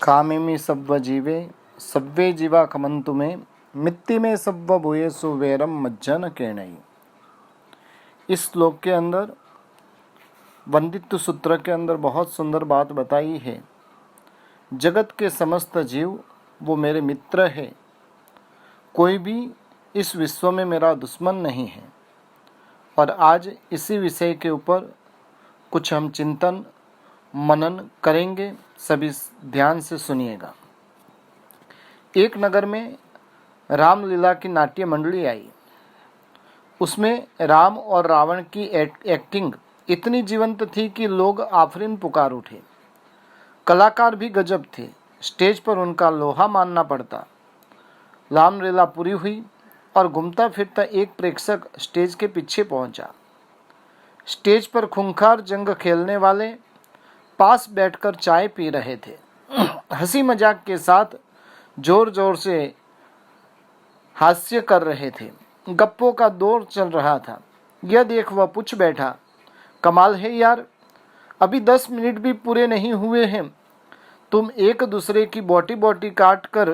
कामिमी सव्व जीवे सव्वे जीवा कमंतु में मिट्टी में सव्व भूयेसु वैरम मज्जन केणई। इस श्लोक के अंदर वंदित्व सूत्र के अंदर बहुत सुंदर बात बताई है। जगत के समस्त जीव वो मेरे मित्र है, कोई भी इस विश्व में मेरा दुश्मन नहीं है। और आज इसी विषय के ऊपर कुछ हम चिंतन मनन करेंगे, सभी ध्यान से सुनिएगा। एक नगर में रामलीला की नाट्य मंडली आई। उसमें राम और रावण की एक्टिंग इतनी जीवंत थी कि लोग आफरीन पुकार उठे। कलाकार भी गजब थे, स्टेज पर उनका लोहा मानना पड़ता। रामलीला पूरी हुई और घूमता फिरता एक प्रेक्षक स्टेज के पीछे पहुंचा। स्टेज पर खूंखार जंग खेलने वाले पास बैठकर चाय पी रहे थे। हंसी मजाक के साथ जोर जोर से हास्य कर रहे थे। गप्पों का दौर चल रहा था। यह देख वह पूछ बैठा, कमाल है यार, अभी 10 मिनट भी पूरे नहीं हुए हैं, तुम एक दूसरे की बोटी बोटी काट कर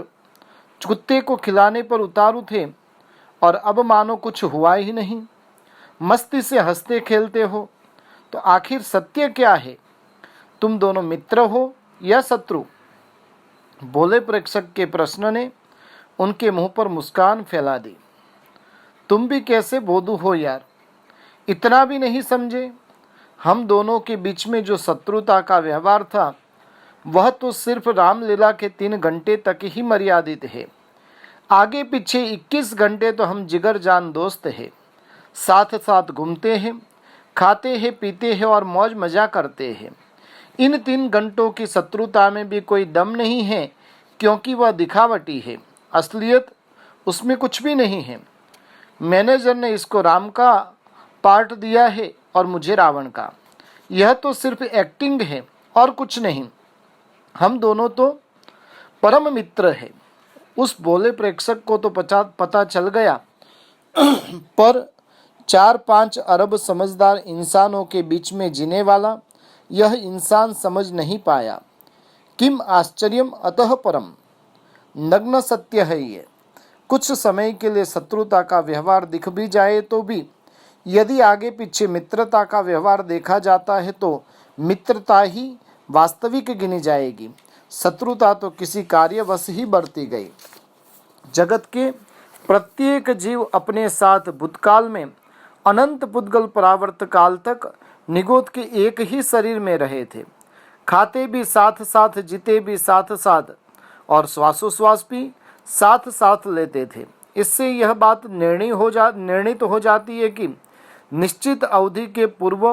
कुत्ते को खिलाने पर उतारू थे और अब मानो कुछ हुआ ही नहीं। मस्ती से हंसते खेलते हो, तो आखिर सत्य क्या है? तुम दोनों मित्र हो या शत्रु? बोले प्रेक्षक के प्रश्न ने उनके मुंह पर मुस्कान फैला दी। तुम भी कैसे बोधू हो यार, इतना भी नहीं समझे? हम दोनों के बीच में जो शत्रुता का व्यवहार था वह तो सिर्फ रामलीला के 3 घंटे तक ही मर्यादित है। आगे पीछे 21 घंटे तो हम जिगर जान दोस्त हैं, साथ साथ घूमते हैं, खाते हैं, पीते हैं और मौज मजा करते हैं। इन 3 घंटों की शत्रुता में भी कोई दम नहीं है, क्योंकि वह दिखावटी है, असलियत उसमें कुछ भी नहीं है। मैनेजर ने इसको राम का पार्ट दिया है और मुझे रावण का। यह तो सिर्फ एक्टिंग है और कुछ नहीं। हम दोनों तो परम मित्र हैं। उस बोले प्रेक्षक को तो पता चल गया, पर 4-5 अरब समझदार इंसानों के बीच में जीने वाला यह इंसान समझ नहीं पाया। किम आश्चर्यम अतः परम, नग्न सत्य है ये। कुछ समय के लिए शत्रुता का व्यवहार दिख भी जाए तो भी यदि आगे पीछे मित्रता का व्यवहार देखा जाता है तो मित्रता ही वास्तविक गिनी जाएगी। शत्रुता तो किसी कार्यवश ही बरती गई। जगत के प्रत्येक जीव अपने साथ भूतकाल में अनंत पुद्गल परावर्त काल तक निगोद के एक ही शरीर में रहे थे। खाते भी साथ साथ, जीते भी साथ साथ और श्वासोश्वास भी साथ साथ लेते थे। इससे यह बात निर्णित हो जाती है कि निश्चित अवधि के पूर्व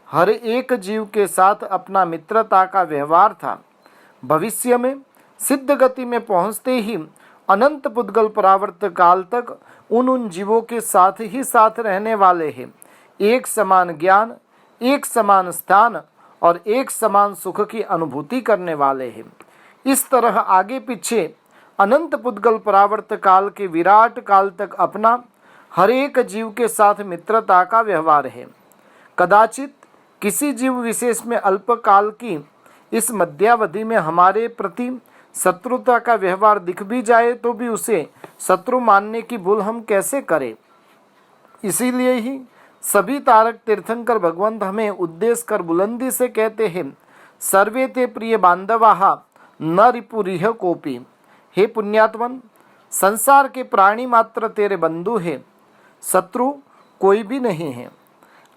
हर एक जीव के साथ अपना मित्रता का व्यवहार था। भविष्य में सिद्ध गति में पहुँचते ही अनंत पुद्गल परावर्त काल तक उन जीवों के साथ ही साथ रहने वाले हैं। एक समान ज्ञान, एक समान स्थान और एक समान सुख की अनुभूति करने वाले हैं। इस तरह आगे पीछे अनंत पुद्गल परावर्त काल के विराट काल तक अपना हर एक जीव के साथ मित्रता का व्यवहार है। कदाचित किसी जीव विशेष में अल्पकाल की इस मध्यावधि में हमारे प्रति शत्रुता का व्यवहार दिख भी जाए तो भी उसे शत्रु मानने की भूल हम कैसे करें? इसीलिए ही सभी तारक तीर्थंकर भगवंत हमें उद्देश्य कर बुलंदी से कहते हैं, सर्वे ते प्रिय बांधवाः न रिपुरिह कोपी। हे पुण्यात्मन, संसार के प्राणी मात्र तेरे बंधु है, शत्रु कोई भी नहीं है।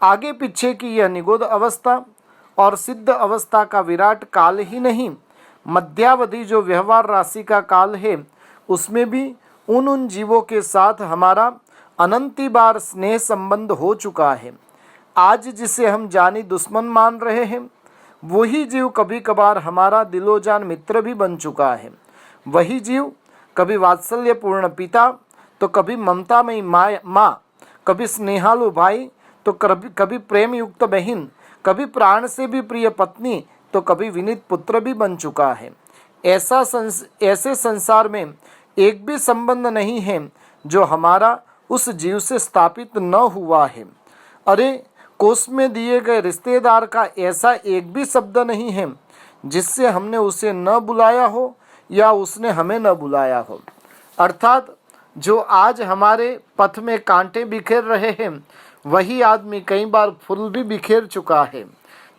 आगे पीछे की यह निगोद अवस्था और सिद्ध अवस्था का विराट काल ही नहीं, मध्यावधि जो व्यवहार राशि का काल है, उसमें भी उन जीवों के साथ हमारा अनंती बार स्नेह संबंध हो चुका है। आज जिसे हम जानी दुश्मन मान रहे हैं, वही जीव कभी कभार हमारा दिलोजान मित्र भी बन चुका है। वही जीव कभी वात्सल्यपूर्ण पिता तो कभी ममतामयी माँ, कभी स्नेहालु भाई तो कभी प्रेम युक्त बहन, कभी प्राण से भी प्रिय पत्नी तो कभी विनीत पुत्र भी बन चुका है। ऐसे संसार में एक भी संबंध नहीं है जो हमारा उस जीव से स्थापित न हुआ है। अरे, कोष में दिए गए रिश्तेदार का ऐसा एक भी शब्द नहीं है जिससे हमने उसे न बुलाया हो या उसने हमें न बुलाया हो। अर्थात जो आज हमारे पथ में कांटे बिखेर रहे हैं, वही आदमी कई बार फूल भी बिखेर चुका है।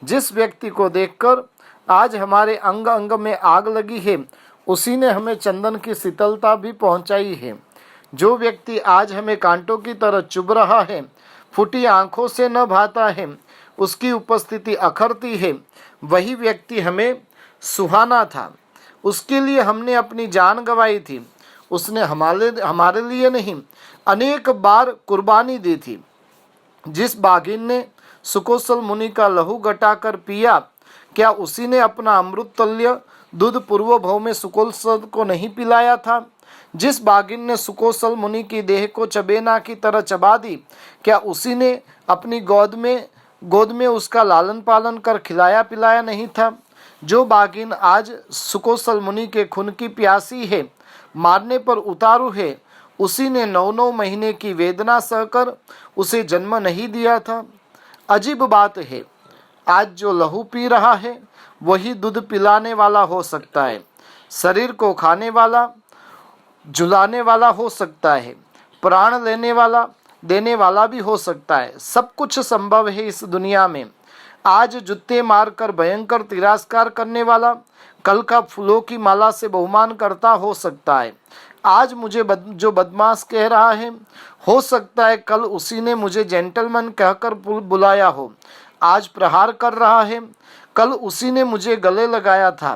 जिस व्यक्ति को देखकर आज हमारे अंग अंग में आग लगी है, उसी ने हमें चंदन की शीतलता भी पहुंचाई है। जो व्यक्ति आज हमें कांटों की तरह चुभ रहा है, फूटी आंखों से न भाता है, उसकी उपस्थिति अखरती है, वही व्यक्ति हमें सुहाना था। उसके लिए हमने अपनी जान गंवाई थी। उसने हमारे लिए नहीं, अनेक बार कुर्बानी दी थी। जिस बाघिन ने सुकोसल मुनि का लहू घटाकर पिया, क्या उसी ने अपना अमृत तुल्य दूध पूर्व भव में सुकोसल को नहीं पिलाया था? जिस बाघिन ने सुकोसल मुनि की देह को चबेना की तरह चबा दी, क्या उसी ने अपनी गोद में उसका लालन पालन कर खिलाया पिलाया नहीं था? जो बाघिन आज सुकोसल मुनि के खून की प्यासी है, मारने पर उतारू है, उसी ने 9 महीने की वेदना सहकर उसे जन्म नहीं दिया था। अजीब बात है, आज जो लहू पी रहा है वही दूध पिलाने वाला हो सकता है, शरीर को खाने वाला, झुलाने वाला हो सकता है, प्राण देने वाला भी हो सकता है। सब कुछ संभव है इस दुनिया में। आज जूते मारकर भयंकर तिरस्कार करने वाला कल का फूलों की माला से बहुमान करता हो सकता है। आज मुझे जो बदमाश कह रहा है, हो सकता है कल उसी ने मुझे जेंटलमैन कहकर बुलाया हो। आज प्रहार कर रहा है, कल उसी ने मुझे गले लगाया था,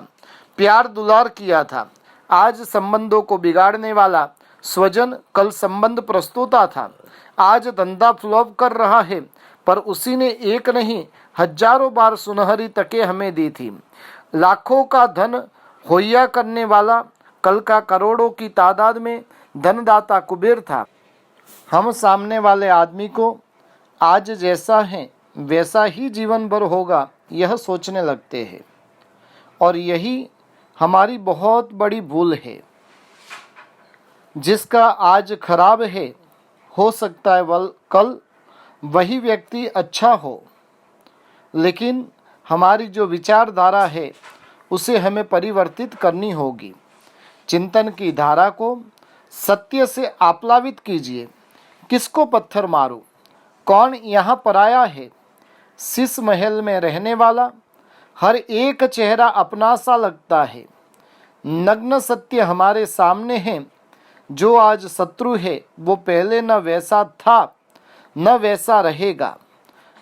प्यार दुलार किया था। आज संबंधों को बिगाड़ने वाला स्वजन कल संबंध प्रस्तुता था। आज धंधा फ्लॉप कर रहा है, पर उसी ने एक नहीं हजारों बार सुनहरी तकें हमें दी थी। लाखों का धन होया करने वाला कल का करोड़ों की तादाद में धनदाता कुबेर था। हम सामने वाले आदमी को आज जैसा है वैसा ही जीवन भर होगा यह सोचने लगते हैं, और यही हमारी बहुत बड़ी भूल है। जिसका आज खराब है, हो सकता है कल वही व्यक्ति अच्छा हो, लेकिन हमारी जो विचारधारा है उसे हमें परिवर्तित करनी होगी। चिंतन की धारा को सत्य से आप्लावित कीजिए। किसको पत्थर मारूं? कौन यहाँ पराया है? शीश महल में रहने वाला हर एक चेहरा अपना सा लगता है। नग्न सत्य हमारे सामने है। जो आज शत्रु है वो पहले न वैसा था न वैसा रहेगा।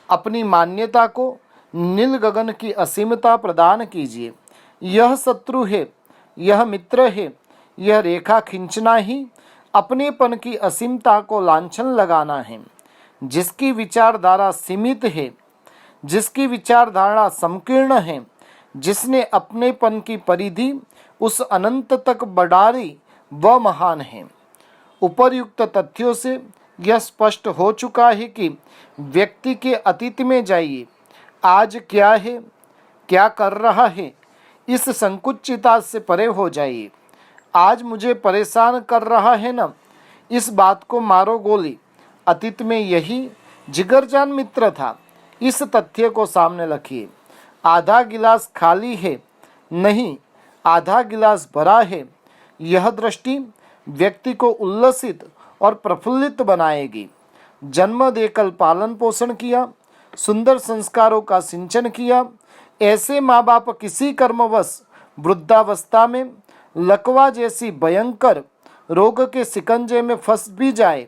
अपनी मान्यता को नील गगन की असीमता प्रदान कीजिए। यह शत्रु है, यह मित्र है, यह रेखा खींचना ही अपनेपन की असीमता को लांछन लगाना है। जिसकी विचारधारा सीमित है, जिसकी विचारधारा संकीर्ण है, जिसने अपनेपन की परिधि उस अनंत तक बढ़ाई, वह महान है। उपर्युक्त तथ्यों से यह स्पष्ट हो चुका है कि व्यक्ति के अतीत में जाइए। आज क्या है, क्या कर रहा है, इस संकुचितता से परे हो जाइए। आज मुझे परेशान कर रहा है ना, इस बात को मारो गोली। अतीत में यही जिगरजान मित्र था, इस तथ्य को सामने रखिए। आधा गिलास खाली है, नहीं आधा गिलास भरा है। यह दृष्टि व्यक्ति को उल्लसित और प्रफुल्लित बनाएगी। जन्म देकर पालन पोषण किया, सुंदर संस्कारों का सिंचन किया, ऐसे माँ बाप किसी कर्मवश वृद्धावस्था में लकवा जैसी भयंकर रोग के शिकंजे में फंस भी जाए,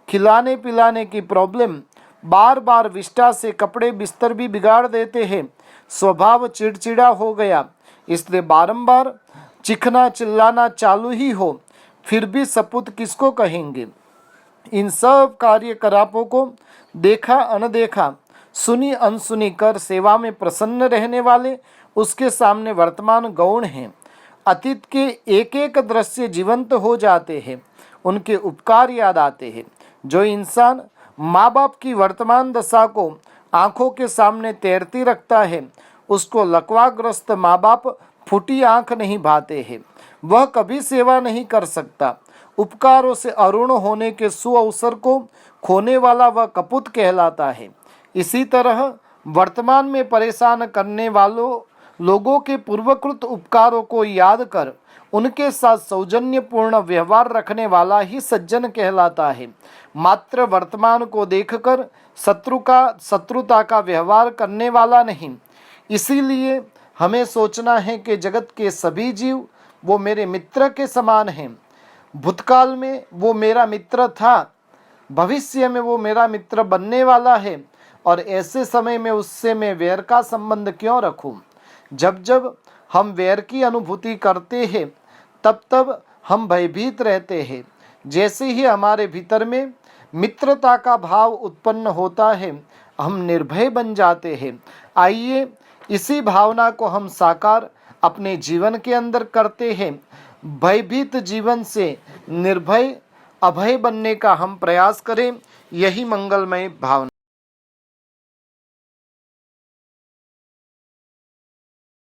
खिलाने पिलाने की प्रॉब्लम बार बार विष्ठा से कपड़े बिस्तर भी बिगाड़ देते हैं, स्वभाव चिड़चिड़ा हो गया, इसलिए बारंबार चिखना चिल्लाना चालू ही हो, फिर भी सपूत किसको कहेंगे। इन सब कार्यकलापों को देखा अनदेखा, सुनी अनसुनी कर सेवा में प्रसन्न रहने वाले उसके सामने वर्तमान गौण हैं। अतीत के एक एक दृश्य जीवंत हो जाते हैं, उनके उपकार याद आते हैं। जो इंसान माँ बाप की वर्तमान दशा को आंखों के सामने तैरती रखता है, उसको लकवाग्रस्त माँ बाप फूटी आंख नहीं भाते हैं। वह कभी सेवा नहीं कर सकता। उपकारों से अरुण होने के सुअवसर को खोने वाला वह कपूत कहलाता है। इसी तरह वर्तमान में परेशान करने लोगों के पूर्वकृत उपकारों को याद कर उनके साथ सौजन्यपूर्ण व्यवहार रखने वाला ही सज्जन कहलाता है। मात्र वर्तमान को देखकर शत्रुता का व्यवहार करने वाला नहीं। इसीलिए हमें सोचना है कि जगत के सभी जीव वो मेरे मित्र के समान हैं। भूतकाल में वो मेरा मित्र था, भविष्य में वो मेरा मित्र बनने वाला है, और ऐसे समय में उससे मैं वैर का संबंध क्यों रखूं? जब जब हम वैर की अनुभूति करते हैं तब तब हम भयभीत रहते हैं। जैसे ही हमारे भीतर में मित्रता का भाव उत्पन्न होता है हम निर्भय बन जाते हैं। आइए इसी भावना को हम साकार अपने जीवन के अंदर करते हैं। भयभीत जीवन से निर्भय अभय बनने का हम प्रयास करें। यही मंगलमय भावना।